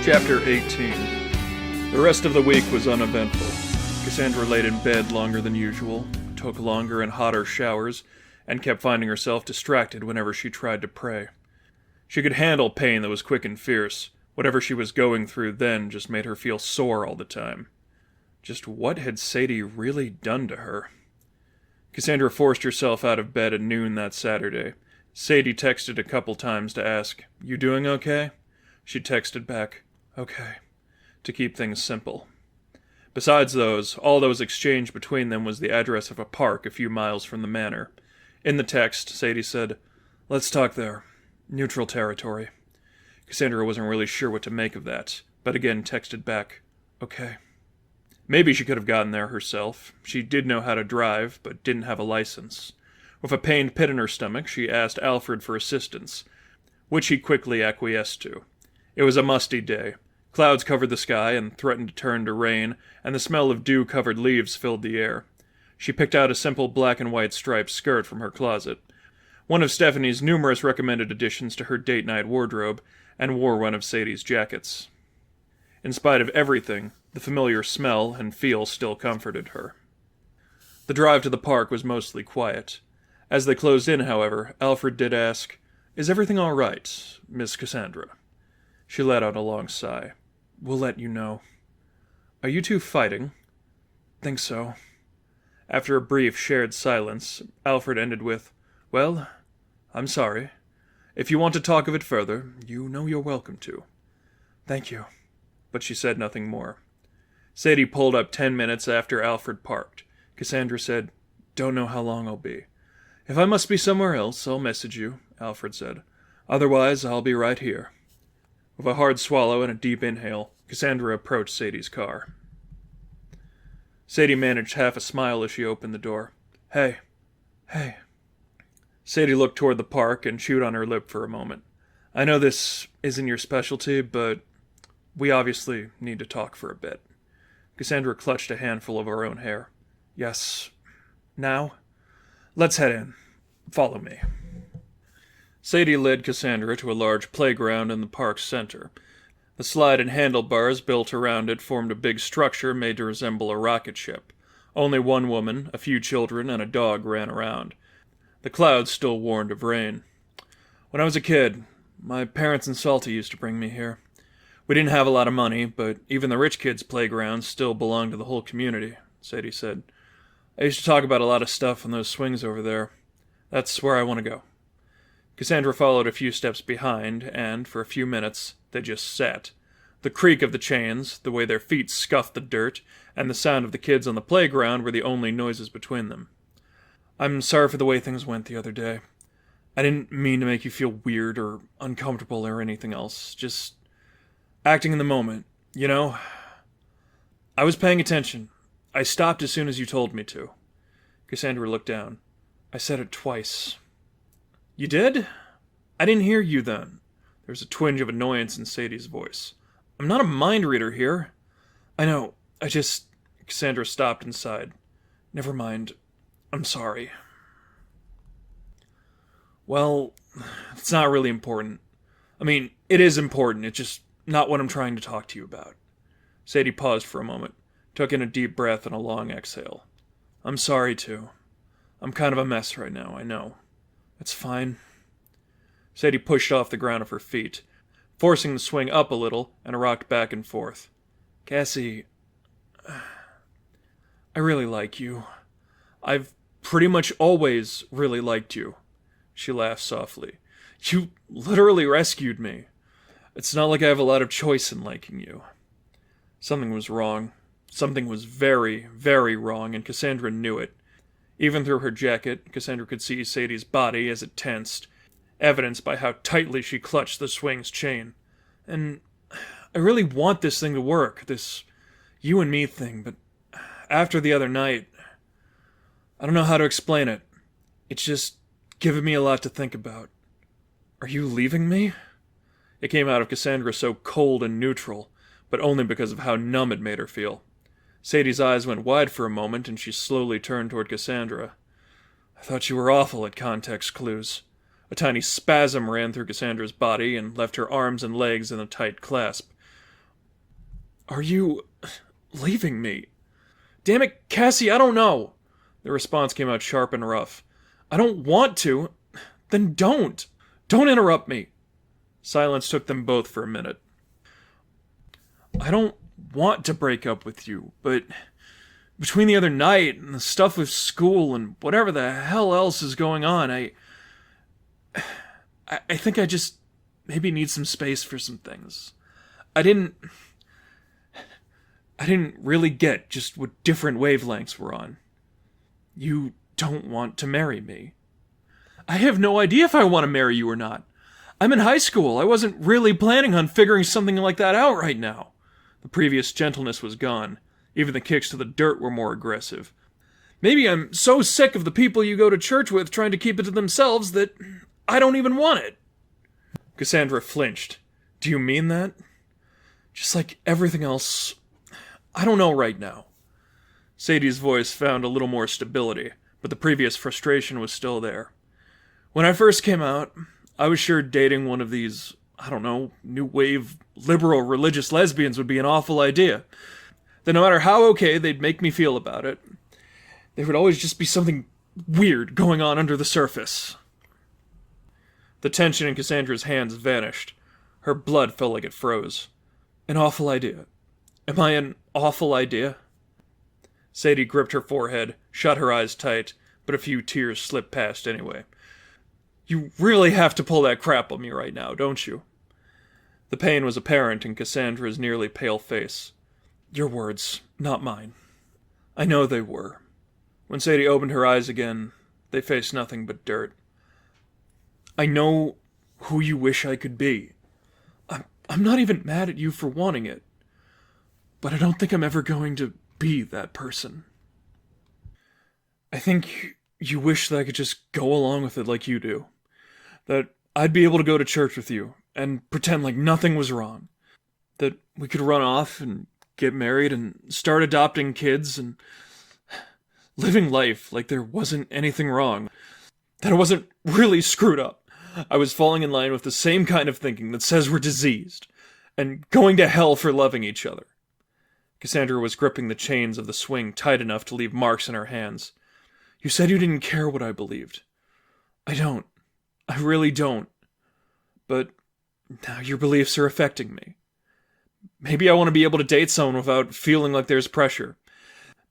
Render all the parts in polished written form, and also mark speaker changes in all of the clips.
Speaker 1: Chapter 18. The rest of the week was uneventful. Cassandra laid in bed longer than usual, took longer and hotter showers, and kept finding herself distracted whenever she tried to pray. She could handle pain that was quick and fierce. Whatever she was going through then just made her feel sore all the time. Just what had Sadie really done to her? Cassandra forced herself out of bed at noon that Saturday. Sadie texted a couple times to ask, "You doing okay?" She texted back, "Okay," to keep things simple. Besides those, all that was exchanged between them was the address of a park a few miles from the manor. In the text, Sadie said, "Let's talk there. Neutral territory." Cassandra wasn't really sure what to make of that, but again texted back, "Okay." Maybe she could have gotten there herself. She did know how to drive, but didn't have a license. With a pained pit in her stomach, she asked Alfred for assistance, which he quickly acquiesced to. It was a musty day. Clouds covered the sky and threatened to turn to rain, and the smell of dew-covered leaves filled the air. She picked out a simple black and white striped skirt from her closet, one of Stephanie's numerous recommended additions to her date night wardrobe, and wore one of Sadie's jackets. In spite of everything, the familiar smell and feel still comforted her. The drive to the park was mostly quiet. As they closed in, however, Alfred did ask, "Is everything all right, Miss Cassandra?" She let out a long sigh. "We'll let you know." "Are you two fighting?" "Think so." After a brief, shared silence, Alfred ended with, "Well, I'm sorry. If you want to talk of it further, you know you're welcome to." "Thank you." But she said nothing more. Sadie pulled up 10 minutes after Alfred parked. Cassandra said, "Don't know how long I'll be." "If I must be somewhere else, I'll message you," Alfred said. "Otherwise, I'll be right here." With a hard swallow and a deep inhale, Cassandra approached Sadie's car. Sadie managed half a smile as she opened the door. "Hey." "Hey." Sadie looked toward the park and chewed on her lip for a moment. "I know this isn't your specialty, but we obviously need to talk for a bit." Cassandra clutched a handful of her own hair. "Yes. Now? Let's head in. Follow me." Sadie led Cassandra to a large playground in the park's center. The slide and handlebars built around it formed a big structure made to resemble a rocket ship. Only one woman, a few children, and a dog ran around. The clouds still warned of rain. "When I was a kid, my parents and Salty used to bring me here. We didn't have a lot of money, but even the rich kids' playgrounds still belonged to the whole community," Sadie said. "I used to talk about a lot of stuff on those swings over there. That's where I want to go." Cassandra followed a few steps behind, and, for a few minutes, they just sat. The creak of the chains, the way their feet scuffed the dirt, and the sound of the kids on the playground were the only noises between them. "I'm sorry for the way things went the other day. I didn't mean to make you feel weird or uncomfortable or anything else. Just acting in the moment, you know? I was paying attention. I stopped as soon as you told me to." Cassandra looked down. "I said it twice." "You did? I didn't hear you then." There was a twinge of annoyance in Sadie's voice. "I'm not a mind reader here." "I know. Cassandra stopped and sighed. "Never mind. I'm sorry." "Well, it's not really important. I mean, it is important. It's just not what I'm trying to talk to you about." Sadie paused for a moment, took in a deep breath and a long exhale. "I'm sorry, too. I'm kind of a mess right now, I know. It's fine." Sadie pushed off the ground of her feet, forcing the swing up a little, and rocked back and forth. "Cassie, I really like you. I've pretty much always really liked you." She laughed softly. "You literally rescued me. It's not like I have a lot of choice in liking you." Something was wrong. Something was very, very wrong, and Cassandra knew it. Even through her jacket, Cassandra could see Sadie's body as it tensed, evidenced by how tightly she clutched the swing's chain. "And I really want this thing to work, this you and me thing, but after the other night, I don't know how to explain it. It's just given me a lot to think about. Are you leaving me?" It came out of Cassandra so cold and neutral, but only because of how numb it made her feel. Sadie's eyes went wide for a moment, and she slowly turned toward Cassandra. "I thought you were awful at context clues." A tiny spasm ran through Cassandra's body and left her arms and legs in a tight clasp. Are you leaving me? Damn it, Cassie, I don't know. The response came out sharp and rough. I don't want to. Then don't. Don't interrupt me. Silence took them both for a minute. I don't want to break up with you, but between the other night and the stuff with school and whatever the hell else is going on, I think I just maybe need some space for some things. I didn't really get just what different wavelengths we're on. You don't want to marry me. I have no idea if I want to marry you or not. I'm in high school. I wasn't really planning on figuring something like that out right now. The previous gentleness was gone. Even the kicks to the dirt were more aggressive. Maybe I'm so sick of the people you go to church with trying to keep it to themselves that I don't even want it. Cassandra flinched. Do you mean that? Just like everything else, I don't know right now. Sadie's voice found a little more stability, but the previous frustration was still there. When I first came out, I was sure dating one of these, I don't know, new wave liberal religious lesbians would be an awful idea. That no matter how okay they'd make me feel about it, there would always just be something weird going on under the surface. The tension in Cassandra's hands vanished. Her blood felt like it froze. An awful idea. Am I an awful idea? Sadie gripped her forehead, shut her eyes tight, but a few tears slipped past anyway. You really have to pull that crap on me right now, don't you? The pain was apparent in Cassandra's nearly pale face. Your words, not mine. I know they were. When Sadie opened her eyes again, they faced nothing but dirt. I know who you wish I could be. I'm not even mad at you for wanting it. But I don't think I'm ever going to be that person. I think you wish that I could just go along with it like you do. That I'd be able to go to church with you and pretend like nothing was wrong. That we could run off and get married and start adopting kids and living life like there wasn't anything wrong. That I wasn't really screwed up. I was falling in line with the same kind of thinking that says we're diseased and going to hell for loving each other. Cassandra was gripping the chains of the swing tight enough to leave marks in her hands. You said you didn't care what I believed. I don't. I really don't. But now your beliefs are affecting me. Maybe I want to be able to date someone without feeling like there's pressure.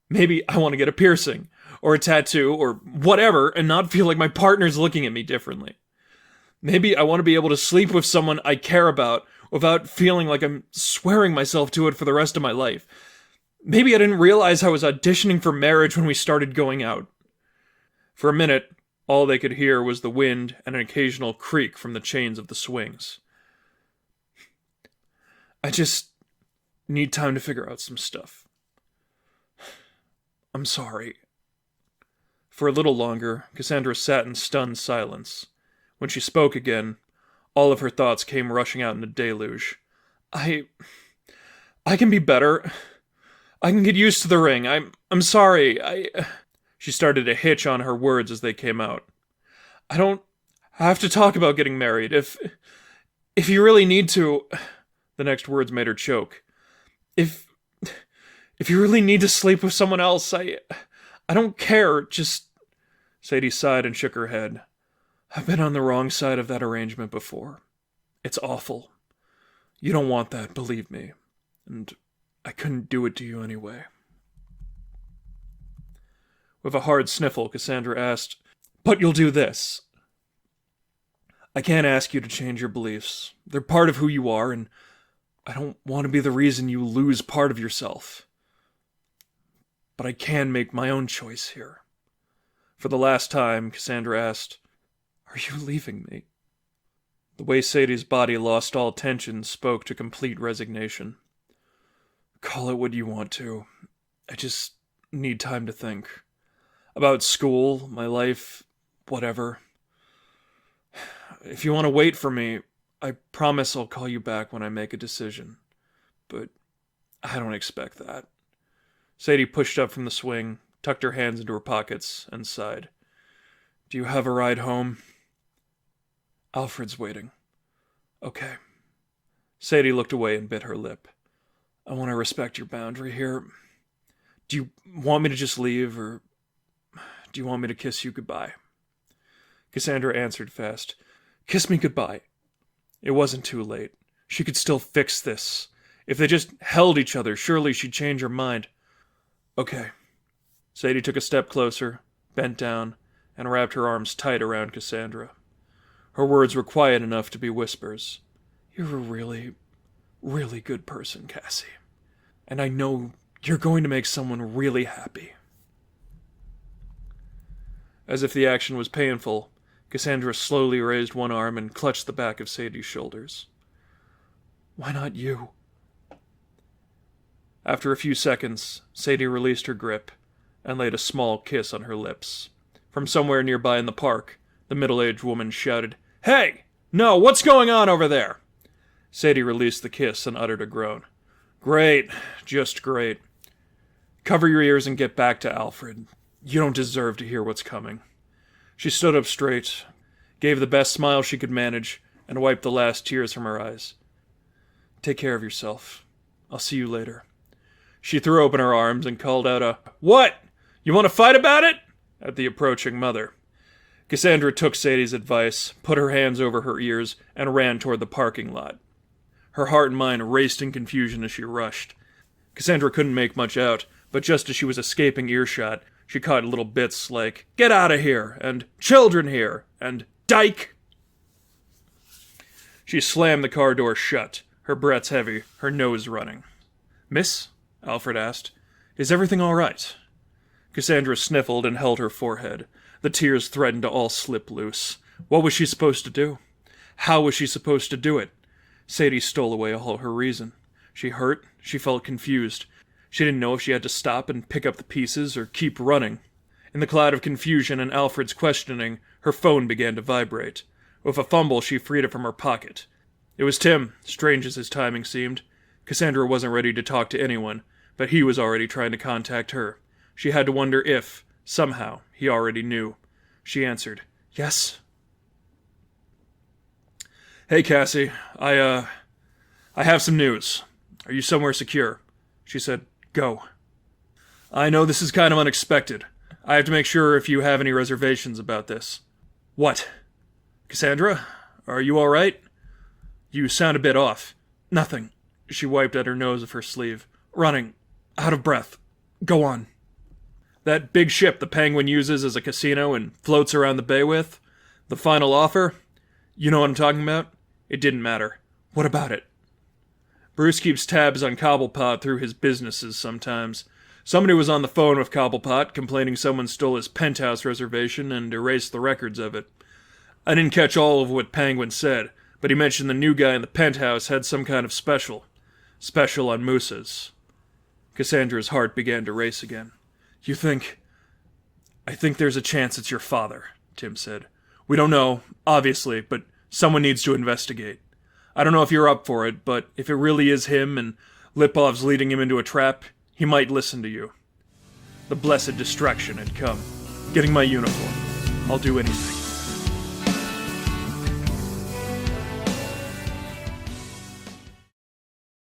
Speaker 1: Maybe I want to get a piercing, or a tattoo, or whatever, and not feel like my partner's looking at me differently. Maybe I want to be able to sleep with someone I care about without feeling like I'm swearing myself to it for the rest of my life. Maybe I didn't realize I was auditioning for marriage when we started going out. For a minute, all they could hear was the wind and an occasional creak from the chains of the swings. I just need time to figure out some stuff. I'm sorry. For a little longer, Cassandra sat in stunned silence. When she spoke again, all of her thoughts came rushing out in a deluge. I can be better. I can get used to the ring. I'm sorry. She started to hitch on her words as they came out. I don't have to talk about getting married. If you really need to... The next words made her choke. If you really need to sleep with someone else, I don't care. Just... Sadie sighed and shook her head. I've been on the wrong side of that arrangement before. It's awful. You don't want that, believe me. And I couldn't do it to you anyway. With a hard sniffle, Cassandra asked, But you'll do this. I can't ask you to change your beliefs. They're part of who you are, and I don't want to be the reason you lose part of yourself. But I can make my own choice here. For the last time, Cassandra asked, Are you leaving me? The way Sadie's body lost all tension spoke to complete resignation. Call it what you want to. I just need time to think. About school, my life, whatever. If you want to wait for me, I promise I'll call you back when I make a decision. But I don't expect that. Sadie pushed up from the swing, tucked her hands into her pockets, and sighed. Do you have a ride home? Alfred's waiting. Okay. Sadie looked away and bit her lip. I want to respect your boundary here. Do you want me to just leave, or do you want me to kiss you goodbye? Cassandra answered fast. Kiss me goodbye. It wasn't too late. She could still fix this. If they just held each other, surely she'd change her mind. Okay. Sadie took a step closer, bent down, and wrapped her arms tight around Cassandra. Her words were quiet enough to be whispers. You're a really, really good person, Cassie. And I know you're going to make someone really happy. As if the action was painful, Cassandra slowly raised one arm and clutched the back of Sadie's shoulders. Why not you? After a few seconds, Sadie released her grip and laid a small kiss on her lips. From somewhere nearby in the park, the middle-aged woman shouted, Hey! No, what's going on over there? Sadie released the kiss and uttered a groan. Great, just great. Cover your ears and get back to Alfred. You don't deserve to hear what's coming. She stood up straight, gave the best smile she could manage, and wiped the last tears from her eyes. Take care of yourself. I'll see you later. She threw open her arms and called out a, What? You want to fight about it? At the approaching mother. Cassandra took Sadie's advice, put her hands over her ears, and ran toward the parking lot. Her heart and mind raced in confusion as she rushed. Cassandra couldn't make much out, but just as she was escaping earshot, she caught little bits like, Get out of here, and Children here, and Dyke! She slammed the car door shut, her breaths heavy, her nose running. Miss? Alfred asked. Is everything all right? Cassandra sniffled and held her forehead. The tears threatened to all slip loose. What was she supposed to do? How was she supposed to do it? Sadie stole away all her reason. She hurt, she felt confused. She didn't know if she had to stop and pick up the pieces or keep running. In the cloud of confusion and Alfred's questioning, her phone began to vibrate. With a fumble, she freed it from her pocket. It was Tim, strange as his timing seemed. Cassandra wasn't ready to talk to anyone, but he was already trying to contact her. She had to wonder if, somehow, he already knew. She answered, Yes? Hey, Cassie, I have some news. Are you somewhere secure? She said, Go. I know this is kind of unexpected. I have to make sure if you have any reservations about this. What? Cassandra, are you all right? You sound a bit off. Nothing. She wiped at her nose of her sleeve. Running. Out of breath. Go on. That big ship the Penguin uses as a casino and floats around the bay with? The final offer? You know what I'm talking about? It didn't matter. What about it? Bruce keeps tabs on Cobblepot through his businesses sometimes. Somebody was on the phone with Cobblepot, complaining someone stole his penthouse reservation and erased the records of it. I didn't catch all of what Penguin said, but he mentioned the new guy in the penthouse had some kind of special. Special on mousses. Cassandra's heart began to race again. You think... I think there's a chance it's your father, Tim said. We don't know, obviously, but someone needs to investigate. I don't know if you're up for it, but if it really is him and Lipov's leading him into a trap, he might listen to you. The blessed distraction had come. Getting my uniform. I'll do anything.